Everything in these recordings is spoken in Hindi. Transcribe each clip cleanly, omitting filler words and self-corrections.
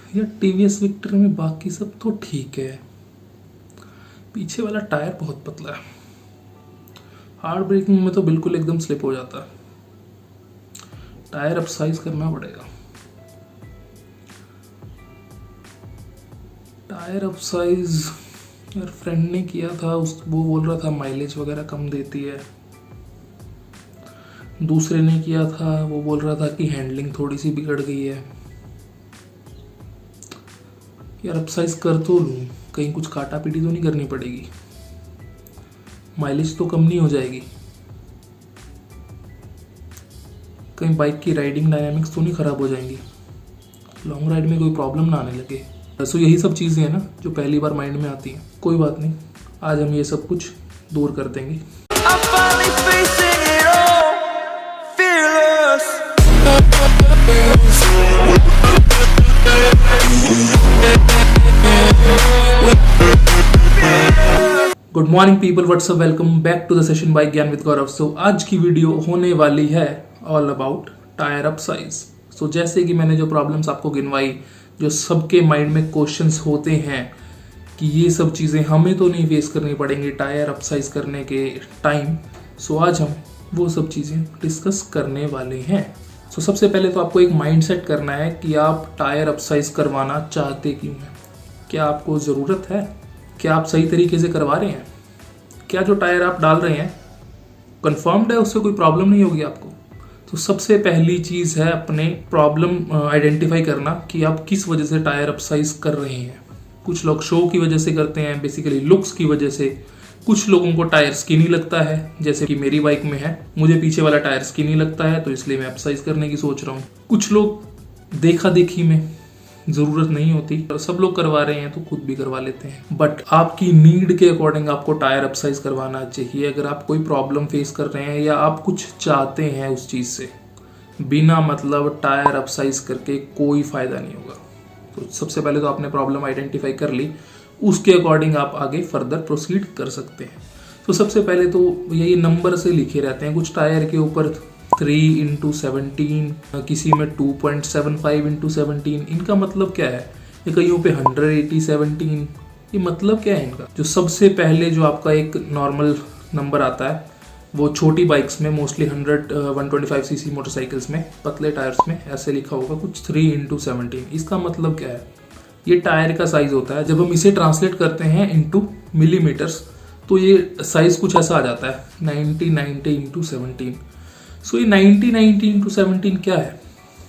या टीवीएस विक्टर में बाकी सब तो ठीक है, पीछे वाला टायर बहुत पतला है, हार्ड ब्रेकिंग में तो बिल्कुल एकदम स्लिप हो जाता है। टायर अपसाइज करना पड़ेगा। टायर अपसाइज यार फ्रेंड ने किया था, वो बोल रहा था माइलेज वगैरह कम देती है। दूसरे ने किया था, वो बोल रहा था कि हैंडलिंग थोड़ी सी बिगड़ गई है। यार अपसाइज कर तो लूँ, कहीं कुछ काटा पीटी तो नहीं करनी पड़ेगी, माइलेज तो कम नहीं हो जाएगी, कहीं बाइक की राइडिंग डायनामिक्स तो नहीं खराब हो जाएंगी, लॉन्ग राइड में कोई प्रॉब्लम ना आने लगे। सो यही सब चीज़ें हैं ना जो पहली बार माइंड में आती हैं। कोई बात नहीं, आज हम ये सब कुछ दूर कर देंगे। Good morning people, what's up, welcome back to the session by Gyan with Gaurav. So आज की वीडियो होने वाली है all about tyre up size. So जैसे कि मैंने जो प्रॉब्लम्स आपको गिनवाई, जो सबके माइंड में क्वेश्चंस होते हैं कि ये सब चीज़ें हमें तो नहीं फेस करनी पड़ेंगी टायर अप साइज करने के टाइम। सो आज हम वो सब चीज़ें डिस्कस करने वाले हैं। सो सबसे पहले तो आपको एक माइंड सेट करना है कि आप टायर अप साइज करवाना चाहते क्यों हैं, क्या आपको ज़रूरत है, क्या आप सही तरीके से करवा रहे हैं, क्या जो टायर आप डाल रहे हैं कंफर्म्ड है, उससे कोई प्रॉब्लम नहीं होगी आपको। तो सबसे पहली चीज़ है अपने प्रॉब्लम आइडेंटिफाई करना कि आप किस वजह से टायर अप साइज कर रहे हैं। कुछ लोग शो की वजह से करते हैं, बेसिकली लुक्स की वजह से। कुछ लोगों को टायर स्किनी लगता है, जैसे कि मेरी बाइक में है, मुझे पीछे वाला टायर स्किनी लगता है तो इसलिए मैं अप साइज करने की सोच रहा हूँ। कुछ लोग देखा देखी में, ज़रूरत नहीं होती, सब लोग करवा रहे हैं तो खुद भी करवा लेते हैं। बट आपकी नीड के अकॉर्डिंग आपको टायर अप साइज करवाना चाहिए। अगर आप कोई प्रॉब्लम फेस कर रहे हैं या आप कुछ चाहते हैं उस चीज़ से, बिना मतलब टायर अप साइज करके कोई फ़ायदा नहीं होगा। तो सबसे पहले तो आपने प्रॉब्लम आइडेंटिफाई कर ली, उसके अकॉर्डिंग आप आगे फर्दर प्रोसीड कर सकते हैं। तो सबसे पहले तो यही नंबर से लिखे रहते हैं, कुछ टायर के ऊपर 3x17, किसी में 2.75x17। इनका मतलब क्या है, ये कईयों पे 180/17, ये मतलब क्या है इनका। जो सबसे पहले जो आपका एक नॉर्मल नंबर आता है वो छोटी बाइक्स में मोस्टली 125cc मोटरसाइकिल्स में, पतले टायर्स में ऐसे लिखा होगा कुछ 3x17। इसका मतलब क्या है, ये टायर का साइज होता है। जब हम इसे ट्रांसलेट करते हैं इनटू मिलीमीटर्स तो ये साइज कुछ ऐसा आ जाता है 90x17। सो ये 90x17 क्या है,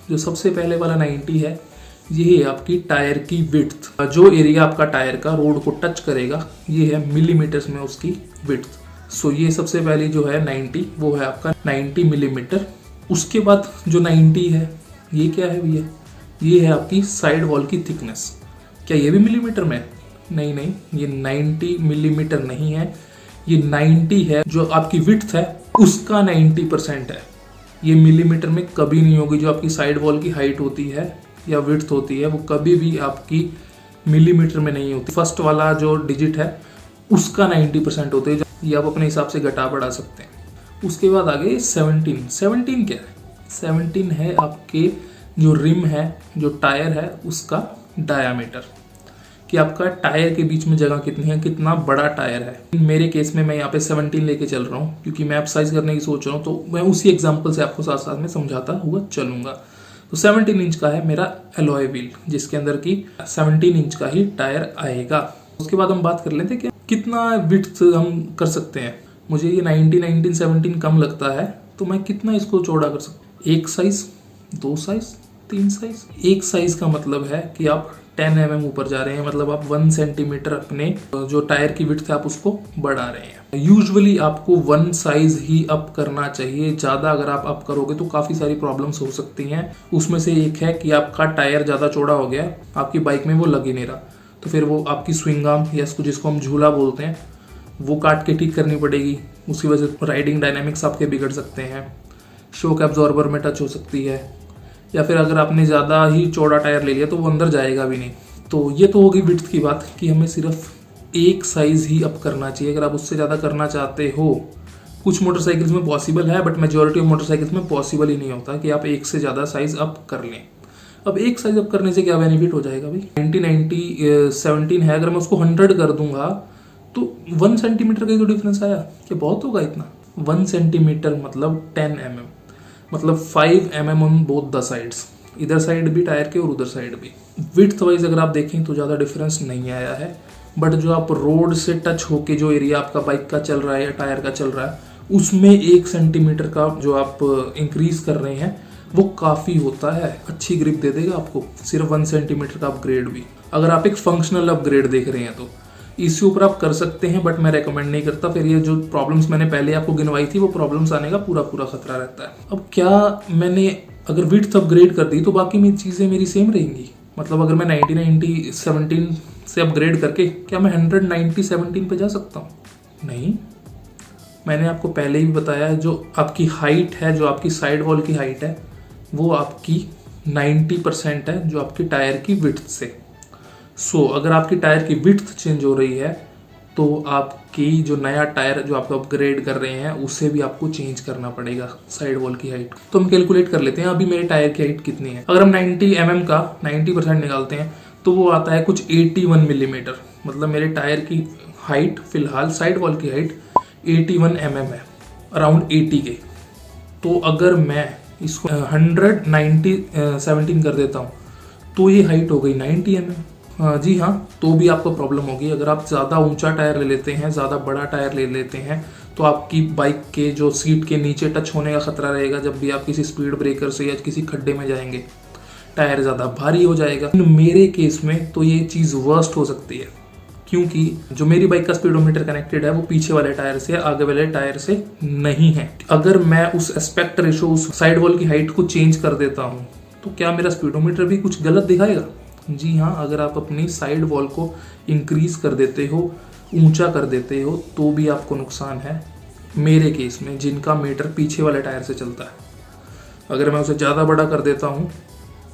जो सबसे पहले वाला 90 है, ये है आपकी टायर की विड्थ। जो एरिया आपका टायर का रोड को टच करेगा ये है मिलीमीटर्स में उसकी विड्थ। सो ये सबसे पहले जो है 90, वो है आपका 90 मिलीमीटर। उसके बाद जो 90 है ये क्या है भैया, ये है आपकी साइड वॉल की थिकनेस। क्या ये भी मिलीमीटर में? नहीं, ये 90 मिलीमीटर नहीं है, ये 90 है। जो आपकी विड्थ है उसका 90% है, ये मिलीमीटर में कभी नहीं होगी। जो आपकी साइड वॉल की हाइट होती है या विड्थ होती है वो कभी भी आपकी मिलीमीटर में नहीं होती। फर्स्ट वाला जो डिजिट है उसका 90% होते हैं, ये आप अपने हिसाब से घटा बढ़ा सकते हैं। उसके बाद आगे 17 क्या है, 17 है आपके जो रिम है, जो टायर है उसका डायामीटर, कि आपका टायर के बीच में जगह कितनी है, कितना बड़ा टायर है। मेरे केस में मैं यहाँ पे 17 लेके चल रहा हूँ क्योंकि मैं अप साइज करने की सोच रहा हूँ, तो मैं उसी एग्जांपल से आपको साथ साथ में समझाता हुआ चलूंगा। तो 17 इंच का है मेरा एलॉय व्हील, जिसके अंदर की 17 इंच का ही टायर आएगा। उसके बाद हम बात कर लेते हैं कि कितना विड्थ हम कर सकते हैं। मुझे ये 17 कम लगता है, तो मैं कितना इसको चौड़ा कर सकता हूँ। 1 साइज, 2 साइज, 3 साइज। 1 साइज का मतलब है कि आप 10 mm ऊपर जा रहे हैं, मतलब आप 1 सेंटीमीटर अपने जो टायर की विड्थ है आप उसको बढ़ा रहे हैं। यूजुअली आपको 1 साइज ही अप करना चाहिए, ज़्यादा अगर आप अप करोगे तो काफ़ी सारी प्रॉब्लम्स हो सकती हैं। उसमें से एक है कि आपका टायर ज़्यादा चौड़ा हो गया, आपकी बाइक में वो लग ही नहीं रहा, तो फिर वो आपकी स्विंग आर्म या जिसको हम झूला बोलते हैं वो काट के ठीक करनी पड़ेगी। उसकी वजह से राइडिंग डायनामिक्स आपके बिगड़ सकते हैं, शॉक एब्जॉर्बर में टच हो सकती है, या फिर अगर आपने ज़्यादा ही चौड़ा टायर ले लिया तो वो अंदर जाएगा भी नहीं। तो ये तो होगी विड्थ की बात कि हमें सिर्फ 1 साइज ही अप करना चाहिए। अगर आप उससे ज़्यादा करना चाहते हो, कुछ मोटरसाइकिल्स में पॉसिबल है बट मेजॉरिटी ऑफ मोटरसाइकिल्स में पॉसिबल ही नहीं होता कि आप 1 से ज़्यादा साइज अप कर लें। अब एक साइज अप करने से क्या बेनिफिट हो जाएगा भाई? 90 17 है, अगर मैं उसको 100 कर दूंगा तो 1 सेंटीमीटर का ही तो डिफरेंस आया। क्या बहुत होगा इतना? 1 सेंटीमीटर मतलब 10 mm, मतलब 5 mm on both the sides, इधर साइड भी टायर के और उधर साइड भी। विड्थ वाइज अगर आप देखें तो ज़्यादा डिफरेंस नहीं आया है, बट जो आप रोड से टच होके जो एरिया आपका बाइक का चल रहा है या टायर का चल रहा है उसमें 1 सेंटीमीटर का जो आप इंक्रीज कर रहे हैं वो काफ़ी होता है, अच्छी ग्रिप दे देगा आपको। सिर्फ 1 सेंटीमीटर का अपग्रेड भी, अगर आप एक फंक्शनल अपग्रेड देख रहे हैं तो इसके ऊपर आप कर सकते हैं, बट मैं रेकमेंड नहीं करता। फिर ये जो प्रॉब्लम्स मैंने पहले आपको गिनवाई थी वो प्रॉब्लम्स आने का पूरा खतरा रहता है। अब क्या मैंने अगर विड्थ अपग्रेड कर दी तो बाकी मेरी चीज़ें मेरी सेम रहेंगी? मतलब अगर मैं 90 17 से अपग्रेड करके क्या मैं 190 17 पे जा सकता हूँ? नहीं। मैंने आपको पहले ही बताया, जो आपकी हाइट है, जो आपकी साइड वॉल की हाइट है वो आपकी 90% है जो आपकी टायर की विड्थ से। सो अगर आपकी टायर की विड्थ चेंज हो रही है तो आपकी जो नया टायर जो आप अपग्रेड कर रहे हैं उसे भी आपको चेंज करना पड़ेगा साइड वॉल की हाइट। तो हम कैलकुलेट कर लेते हैं अभी मेरे टायर की हाइट कितनी है। अगर हम 90 mm का 90% निकालते हैं तो वो आता है कुछ 81 मिलीमीटर। मतलब मेरे टायर की हाइट फिलहाल साइड वॉल की हाइट 81 mm है, अराउंड 80 के। तो अगर मैं इसको 190 17 कर देता हूँ तो ये हाइट हो गई 90 mm। जी हाँ, तो भी आपको प्रॉब्लम होगी। अगर आप ज़्यादा ऊंचा टायर ले लेते हैं, ज़्यादा बड़ा टायर ले लेते हैं तो आपकी बाइक के जो सीट के नीचे टच होने का खतरा रहेगा जब भी आप किसी स्पीड ब्रेकर से या किसी खड्डे में जाएंगे। टायर ज़्यादा भारी हो जाएगा। मेरे केस में तो ये चीज़ वर्स्ट हो सकती है, क्योंकि जो मेरी बाइक का स्पीडोमीटर कनेक्टेड है वो पीछे वाले टायर से, आगे वाले टायर से नहीं है। अगर मैं उस एस्पेक्ट रेशो, उस साइड वॉल की हाइट को चेंज कर देता हूँ तो क्या मेरा स्पीडोमीटर भी कुछ गलत दिखाएगा? जी हाँ, अगर आप अपनी साइड वॉल को इंक्रीज कर देते हो, ऊंचा कर देते हो, तो भी आपको नुकसान है। मेरे केस में जिनका मीटर पीछे वाले टायर से चलता है, अगर मैं उसे ज़्यादा बड़ा कर देता हूँ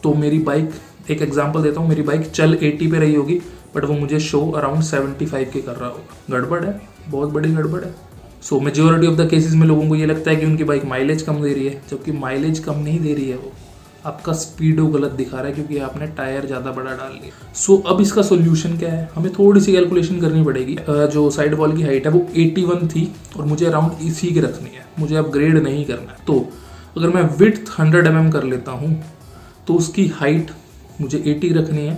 तो मेरी बाइक, एक एग्जांपल देता हूँ, मेरी बाइक चल 80 पे रही होगी बट वो मुझे शो अराउंड 75 के कर रहा होगा। गड़बड़ है, बहुत बड़ी गड़बड़ है। सो मेजोरिटी ऑफ द केसेस में लोगों को ये लगता है कि उनकी बाइक माइलेज कम दे रही है, जबकि माइलेज कम नहीं दे रही है, वो आपका स्पीडो गलत दिखा रहा है क्योंकि आपने टायर ज़्यादा बड़ा डाल लिया। सो अब इसका सोल्यूशन क्या है? हमें थोड़ी सी कैलकुलेशन करनी पड़ेगी। जो साइड वॉल की हाइट है वो 81 थी और मुझे अराउंड इसी की रखनी है, मुझे अपग्रेड नहीं करना है। तो अगर मैं विड्थ 100 mm कर लेता हूँ तो उसकी हाइट मुझे 80 रखनी है,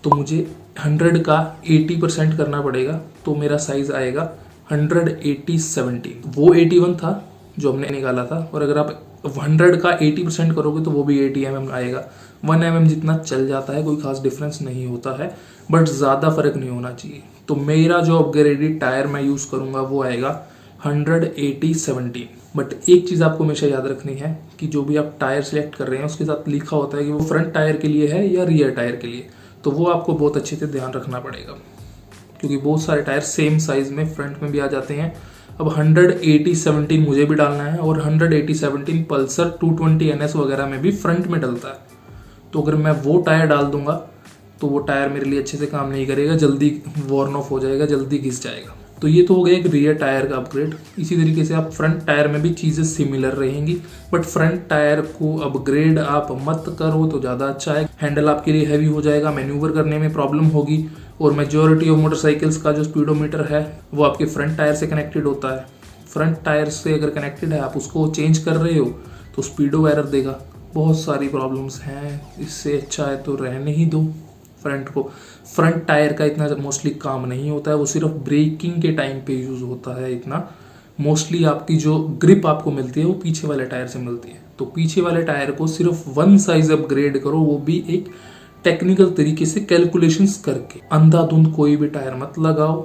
तो मुझे 100 का 80% करना पड़ेगा, तो मेरा साइज आएगा 180 17। वो 81 था जो हमने निकाला था, और अगर आप 100 का 80% करोगे तो वो भी 80 mm आएगा। 1 mm जितना चल जाता है, कोई खास डिफरेंस नहीं होता है, बट ज़्यादा फर्क नहीं होना चाहिए। तो मेरा जो अपग्रेडेड टायर मैं यूज़ करूँगा वो आएगा 180 17। बट एक चीज़ आपको हमेशा याद रखनी है कि जो भी आप टायर सेलेक्ट कर रहे हैं उसके साथ लिखा होता है कि वो फ्रंट टायर के लिए है या रियर टायर के लिए, तो वो आपको बहुत अच्छे से ध्यान रखना पड़ेगा, क्योंकि बहुत सारे टायर सेम साइज में फ्रंट में भी आ जाते हैं। अब 180 17 मुझे भी डालना है, और 180 17 पल्सर 220 NS वगैरह में भी फ्रंट में डलता है। तो अगर मैं वो टायर डाल दूंगा तो वो टायर मेरे लिए अच्छे से काम नहीं करेगा, जल्दी वॉर्न ऑफ हो जाएगा, जल्दी घिस जाएगा। तो ये तो हो गया एक रियर टायर का अपग्रेड। इसी तरीके से आप फ्रंट टायर में भी चीज़ें सिमिलर रहेंगी, बट फ्रंट टायर को अपग्रेड आप मत करो तो ज़्यादा अच्छा है। हैंडल आपके लिए हैवी हो जाएगा, मैन्यूवर करने में प्रॉब्लम होगी, और मेजॉरिटी ऑफ मोटरसाइकिल्स का जो स्पीडोमीटर है वो आपके फ्रंट टायर से कनेक्टेड होता है। फ्रंट टायर से अगर कनेक्टेड है, आप उसको चेंज कर रहे हो तो स्पीडो एरर देगा। बहुत सारी प्रॉब्लम्स हैं, इससे अच्छा है तो रहने ही दो फ्रंट को। फ्रंट टायर का इतना मोस्टली काम नहीं होता है, वो सिर्फ ब्रेकिंग के टाइम पे यूज़ होता है। इतना मोस्टली आपकी जो ग्रिप आपको मिलती है वो पीछे वाले टायर से मिलती है। तो पीछे वाले टायर को सिर्फ 1 साइज अपग्रेड करो, वो भी एक टेक्निकल तरीके से कैलकुलेशंस करके। अंधाधुंध कोई भी टायर मत लगाओ,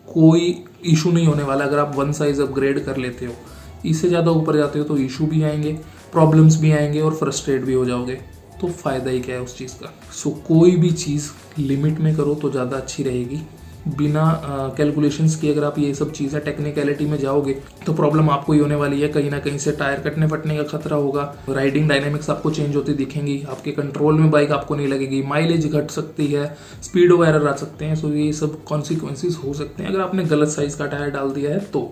कोई इशू नहीं होने वाला अगर आप 1 साइज अपग्रेड कर लेते हो। इससे ज़्यादा ऊपर जाते हो तो इशू भी आएंगे, प्रॉब्लम्स भी आएंगे और फ्रस्ट्रेट भी हो जाओगे, तो फ़ायदा ही क्या है उस चीज़ का। सो कोई भी चीज़ लिमिट में करो तो ज़्यादा अच्छी रहेगी। बिना कैलकुलेशंस की अगर आप ये सब चीज़ें टेक्निकलिटी में जाओगे तो प्रॉब्लम आपको ही होने वाली है। कहीं ना कहीं से टायर कटने फटने का खतरा होगा, राइडिंग डायनेमिक्स आपको चेंज होती दिखेंगी, आपके कंट्रोल में बाइक आपको नहीं लगेगी, माइलेज घट सकती है, स्पीड एरर आ सकते हैं। सो ये सब कॉन्सिक्वेंसेस हो सकते हैं अगर आपने गलत साइज का टायर डाल दिया है तो।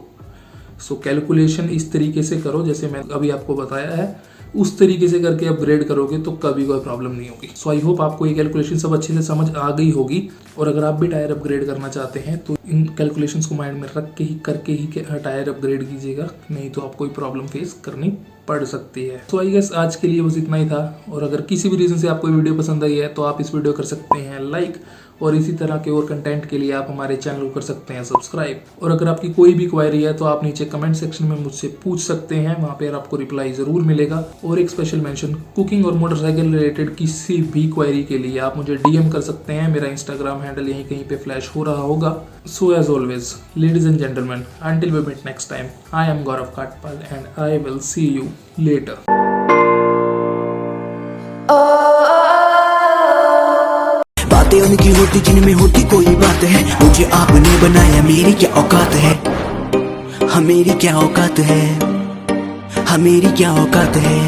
सो कैलकुलेशन इस तरीके से करो जैसे मैं अभी आपको बताया है। उस तरीके से करके अपग्रेड करोगे तो कभी कोई प्रॉब्लम नहीं होगी। सो आई होप आपको ये कैलकुलेशन सब अच्छे से समझ आ गई होगी। और अगर आप भी टायर अपग्रेड करना चाहते हैं तो इन कैलकुलेशंस को माइंड में रख के ही करके ही टायर अपग्रेड कीजिएगा, नहीं तो आपको कोई प्रॉब्लम फेस करनी पड़ सकती है। तो आई गेस आज के लिए बस इतना ही था। और अगर किसी भी रीजन से आपको वीडियो पसंद आई है तो आप इस वीडियो कर सकते हैं लाइक, और इसी तरह के और कंटेंट के लिए आप हमारे चैनल को कर सकते हैं सब्सक्राइब। और अगर आपकी कोई भी क्वेरी है तो आप नीचे कमेंट सेक्शन में मुझसे पूछ सकते हैं, वहाँ पे आपको रिप्लाई जरूर मिलेगा। और एक स्पेशल मेंशन, कुकिंग और मोटरसाइकिल रिलेटेड किसी भी क्वेरी के लिए आप मुझे डीएम कर सकते हैं। मेरा इंस्टाग्राम हैंडल यहीं कहीं पे फ्लैश हो रहा होगा। So as always ladies and gentleman, until we meet next time, I am Gaurav Katpal and I will see you later. बातें उनकी होती जिनमें होती कोई बात है, मुझे आपने बनाया मेरी क्या औकात है, हाँ मेरी क्या औकात है, हाँ मेरी क्या औकात है।